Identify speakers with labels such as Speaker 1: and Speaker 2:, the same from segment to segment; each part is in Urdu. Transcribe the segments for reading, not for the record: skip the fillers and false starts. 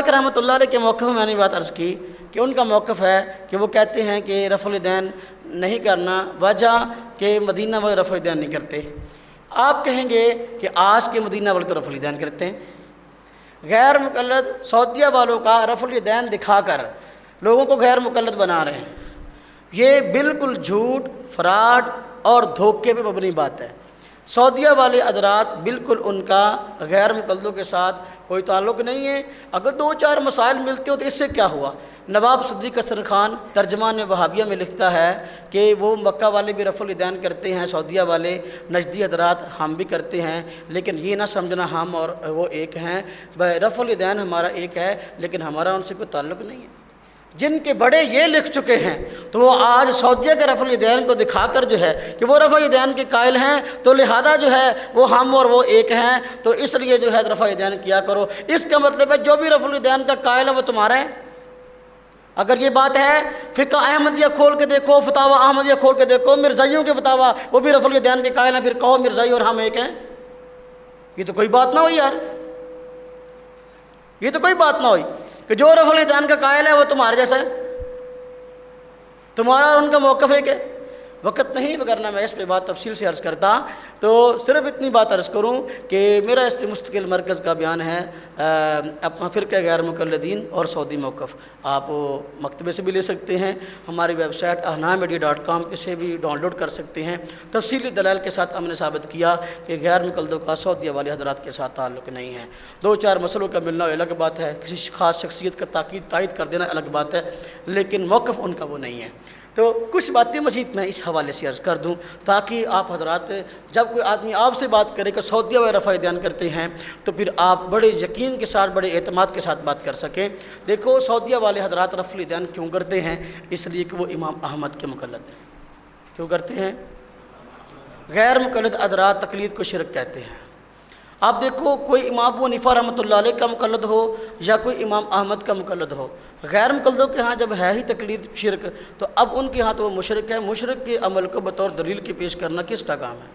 Speaker 1: کے رحمۃ اللہ علیہ کے موقف میں نے بات عرض کی کہ ان کا موقف ہے کہ وہ کہتے ہیں کہ رفع الیدین نہیں کرنا، وجہ کہ مدینہ والے رفع الیدین نہیں کرتے۔ آپ کہیں گے کہ آج کے مدینہ والے تو رفع الیدین کرتے ہیں۔ غیر مقلد سعودیہ والوں کا رفع الیدین دکھا کر لوگوں کو غیر مقلد بنا رہے ہیں، یہ بالکل جھوٹ، فراڈ اور دھوکے پہ مبنی بات ہے۔ سعودیہ والے حضرات بالکل ان کا غیر مقلدوں کے ساتھ کوئی تعلق نہیں ہے۔ اگر دو چار مسائل ملتے ہو تو اس سے کیا ہوا؟ نواب صدیق حسن خان ترجمان وہابیہ میں لکھتا ہے کہ وہ مکہ والے بھی رفع الیدین کرتے ہیں، سعودیہ والے نجدی حضرات ہم بھی کرتے ہیں، لیکن یہ نہ سمجھنا ہم اور وہ ایک ہیں، رفع الیدین ہمارا ایک ہے لیکن ہمارا ان سے کوئی تعلق نہیں ہے۔ جن کے بڑے یہ لکھ چکے ہیں تو وہ آج سعودیہ کے رفع الیدین کو دکھا کر جو ہے کہ وہ رفع الیدین کے قائل ہیں، تو لہذا جو ہے وہ ہم اور وہ ایک ہیں، تو اس لیے جو ہے رفع الیدین کیا کرو۔ اس کا مطلب ہے جو بھی رفع الیدین کا قائل ہے وہ تمہارا ہے۔ اگر یہ بات ہے، فقہ احمدیہ کھول کے دیکھو، فتاوی احمدیہ کھول کے دیکھو، مرزائیوں کے فتاوی وہ بھی رفع الیدین کے قائل ہیں، پھر کہو مرزائی اور ہم ایک ہیں۔ یہ تو کوئی بات نہ ہوئی یار، یہ تو کوئی بات نہ ہوئی کہ جو رفع الیدین کا قائل ہے وہ تمہارے جیسا ہے، تمہارا اور ان کا موقف ہے کہ وقت نہیں، وگرنہ میں اس پہ بات تفصیل سے عرض کرتا، تو صرف اتنی بات عرض کروں کہ میرا اس پہ مستقل مرکز کا بیان ہے اپنا فرقہ غیر مقلدین اور سعودی موقف۔ آپ مکتبے سے بھی لے سکتے ہیں، ہماری ویب سائٹ ahnamedia.com پہ سے بھی ڈاؤن لوڈ کر سکتے ہیں۔ تفصیلی دلائل کے ساتھ ہم نے ثابت کیا کہ غیر مقلدوں کا سعودیہ والے حضرات کے ساتھ تعلق نہیں ہے۔ دو چار مسئلوں کا ملنا الگ بات ہے، کسی خاص شخصیت کا تائید کر دینا الگ بات ہے، لیکن موقف ان کا وہ نہیں ہے۔ تو کچھ باتیں مزید میں اس حوالے سے عرض کر دوں تاکہ آپ حضرات جب کوئی آدمی آپ سے بات کرے کہ سعودیہ والے رفع الیدین کرتے ہیں تو پھر آپ بڑے یقین کے ساتھ، بڑے اعتماد کے ساتھ بات کر سکیں۔ دیکھو سعودیہ والے حضرات رفع الیدین کیوں کرتے ہیں؟ اس لیے کہ وہ امام احمد کے مقلد ہیں۔ کیوں کرتے ہیں؟ غیر مقلد حضرات تقلید کو شرک کہتے ہیں۔ آپ دیکھو کوئی امام ابو حنیفہ رحمۃ اللہ علیہ کا مقلد ہو یا کوئی امام احمد کا مقلد ہو، غیر مقلدوں کے ہاں جب ہے ہی تقلید شرک تو اب ان کے ہاں تو وہ مشرک ہے۔ مشرک کے عمل کو بطور دلیل کے پیش کرنا کس کا کام ہے؟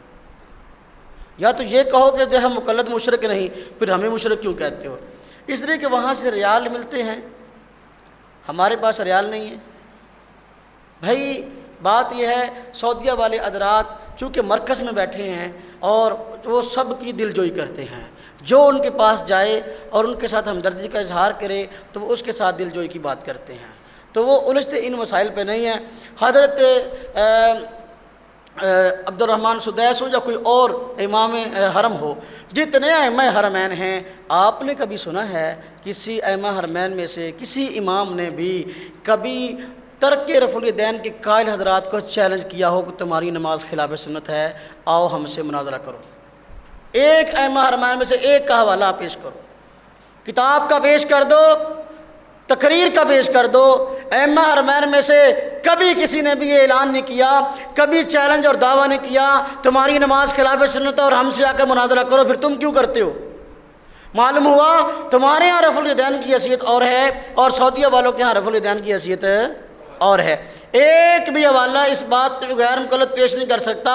Speaker 1: یا تو یہ کہو کہ جو ہے مقلد مشرک نہیں، پھر ہمیں مشرک کیوں کہتے ہو؟ اس لیے کہ وہاں سے ریال ملتے ہیں، ہمارے پاس ریال نہیں ہے۔ بھائی بات یہ ہے سعودیہ والے حضرات چونکہ مرکز میں بیٹھے ہیں اور وہ سب کی دل جوئی کرتے ہیں، جو ان کے پاس جائے اور ان کے ساتھ ہمدردی کا اظہار کرے تو وہ اس کے ساتھ دل جوئی کی بات کرتے ہیں، تو وہ الجھتے ان مسائل پہ نہیں ہیں۔ حضرت عبد الرحمن سدیس ہو یا کوئی اور امام حرم ہو، جتنے ائمہ حرمین ہیں، آپ نے کبھی سنا ہے کسی ائمہ حرمین میں سے کسی امام نے بھی کبھی ترک رفع الیدین کے قائل حضرات کو چیلنج کیا ہو کہ تمہاری نماز خلاف سنت ہے، آؤ ہم سے مناظرہ کرو؟ ایک ائمہ حرمین میں سے ایک کا حوالہ پیش کرو، کتاب کا پیش کر دو، تقریر کا پیش کر دو۔ ائمہ حرمین میں سے کبھی کسی نے بھی یہ اعلان نہیں کیا، کبھی چیلنج اور دعویٰ نہیں کیا تمہاری نماز خلاف سنت ہے اور ہم سے آ کے مناظرہ کرو، پھر تم کیوں کرتے ہو؟ معلوم ہوا تمہارے یہاں رفع الیدین کی حیثیت اور ہے اور سعودیہ والوں کے یہاں رفع الیدین کی حیثیت اور ہے۔ ایک بھی حوالہ اس بات پہ غیر مقلد پیش نہیں کر سکتا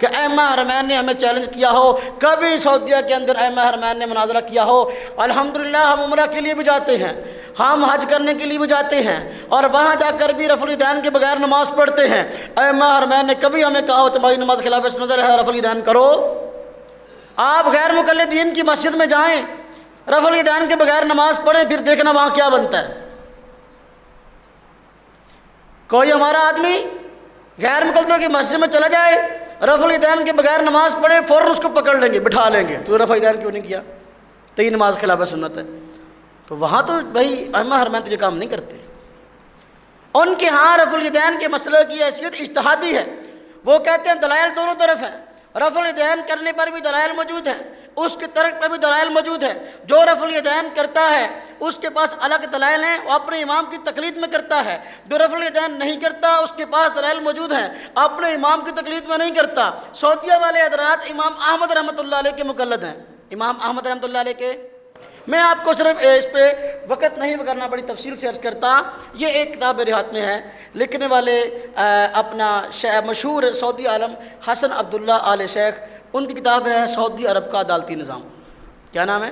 Speaker 1: کہ ائمہ حرمین نے ہمیں چیلنج کیا ہو، کبھی سعودیہ کے اندر ائمہ حرمین نے مناظرہ کیا ہو۔ الحمدللہ ہم عمرہ کے لیے بھی جاتے ہیں، ہم حج کرنے کے لیے بھی جاتے ہیں اور وہاں جا کر بھی رفع الیدین کے بغیر نماز پڑھتے ہیں۔ ائمہ حرمین نے کبھی ہمیں کہا ہو تمہاری نماز خلاف سنت ہے، رفع الیدین کرو؟ آپ غیر مقلدین کی مسجد میں جائیں، رفع الیدین کے بغیر نماز پڑھیں، پھر دیکھنا وہاں کیا بنتا ہے۔ کوئی ہمارا آدمی غیر مقلدوں کی مسجد میں چلا جائے، رفع الیدین کے بغیر نماز پڑھے، فوراً اس کو پکڑ لیں گے، بٹھا لیں گے، تو رفع الیدین کیوں نہیں کیا؟ تو یہ نماز خلاف سنت ہے۔ تو وہاں تو بھائی ائمہ حرمین تو یہ کام نہیں کرتے۔ ان کے ہاں رفع الیدین کے مسئلے کی حیثیت اجتہادی ہے، وہ کہتے ہیں دلائل دونوں طرف ہیں، رفع الیدین کرنے پر بھی دلائل موجود ہیں، اس کے ترک پہ بھی دلائل موجود ہے۔ جو رفع الیدین کرتا ہے اس کے پاس الگ دلائل ہیں، وہ اپنے امام کی تقلید میں کرتا ہے۔ جو رفع الیدین نہیں کرتا اس کے پاس دلائل موجود ہیں، اپنے امام کی تقلید میں نہیں کرتا۔ سعودیہ والے حضرات امام احمد رحمۃ اللہ علیہ کے مقلد ہیں، امام احمد رحمۃ اللہ علیہ کے۔ میں آپ کو صرف اس پہ وقت نہیں کرنا، بڑی تفصیل سے عرض کرتا۔ یہ ایک کتاب میرے ہاتھ میں ہے، لکھنے والے اپنا مشہور سعودی عالم حسن عبداللہ آل شیخ، ان کی کتاب ہے سعودی عرب کا عدالتی نظام۔ کیا نام ہے؟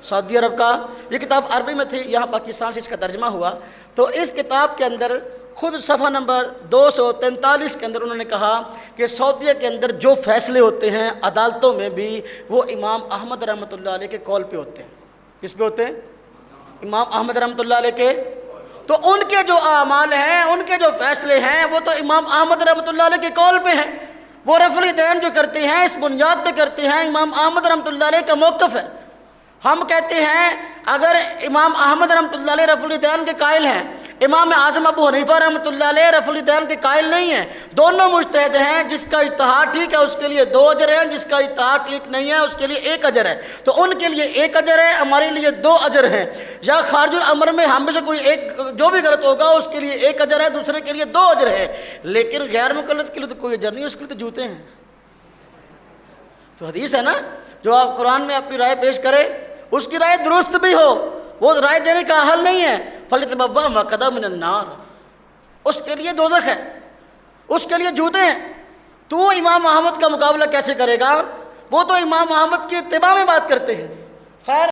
Speaker 1: سعودی عرب کا. یہ کتاب عربی میں تھی، یہاں پاکستان سے اس کا ترجمہ ہوا. تو اس کتاب کے اندر خود صفحہ نمبر 243 کے اندر انہوں نے کہا کہ سعودیہ کے اندر جو فیصلے ہوتے ہیں عدالتوں میں بھی، وہ امام احمد رحمۃ اللہ علیہ کے قول پہ ہوتے ہیں. کس پہ ہوتے ہیں؟ امام احمد رحمۃ اللہ علیہ کے. تو ان کے جو اعمال ہیں، ان کے جو فیصلے ہیں، وہ تو امام احمد رحمۃ اللہ علیہ کے قول پہ ہیں. وہ رفع الیدین جو کرتے ہیں اس بنیاد پہ کرتے ہیں، امام احمد رحمۃ اللہ علیہ کا موقف ہے. ہم کہتے ہیں اگر امام احمد رحمۃ اللہ علیہ رفع الیدین کے قائل ہیں، امام اعظم ابو حنیفہ رحمۃ اللہ علیہ رفع الیدین کے قائل نہیں ہیں، دونوں مجتہد ہیں. جس کا اجتہاد ٹھیک ہے اس کے لیے 2 اجر ہیں، جس کا اجتہاد ٹھیک نہیں ہے اس کے لیے 1 اجر ہے. تو ان کے لیے 1 اجر ہے، ہمارے لیے 2 اجر ہیں. یا خارج الامر میں ہم میں سے کوئی ایک جو بھی غلط ہوگا اس کے لیے 1 اجر ہے، دوسرے کے لیے 2 اجر ہے. لیکن غیر مقلد کے لیے تو کوئی اجر نہیں، اس کے لیے تو جوتے ہیں. تو حدیث ہے نا، جو آپ قرآن میں اپنی رائے پیش کرے اس کی رائے درست بھی ہو، وہ رائے دینے کا حل نہیں ہے. فَلْيَتَبَوَّأْ مَقْعَدَهُ مِنَ النَّارِ، اس کے لیے دوزخ ہے، اس کے لیے جوتے ہیں. تو امام احمد کا مقابلہ کیسے کرے گا؟ وہ تو امام احمد کی اتباع میں بات کرتے ہیں. خیر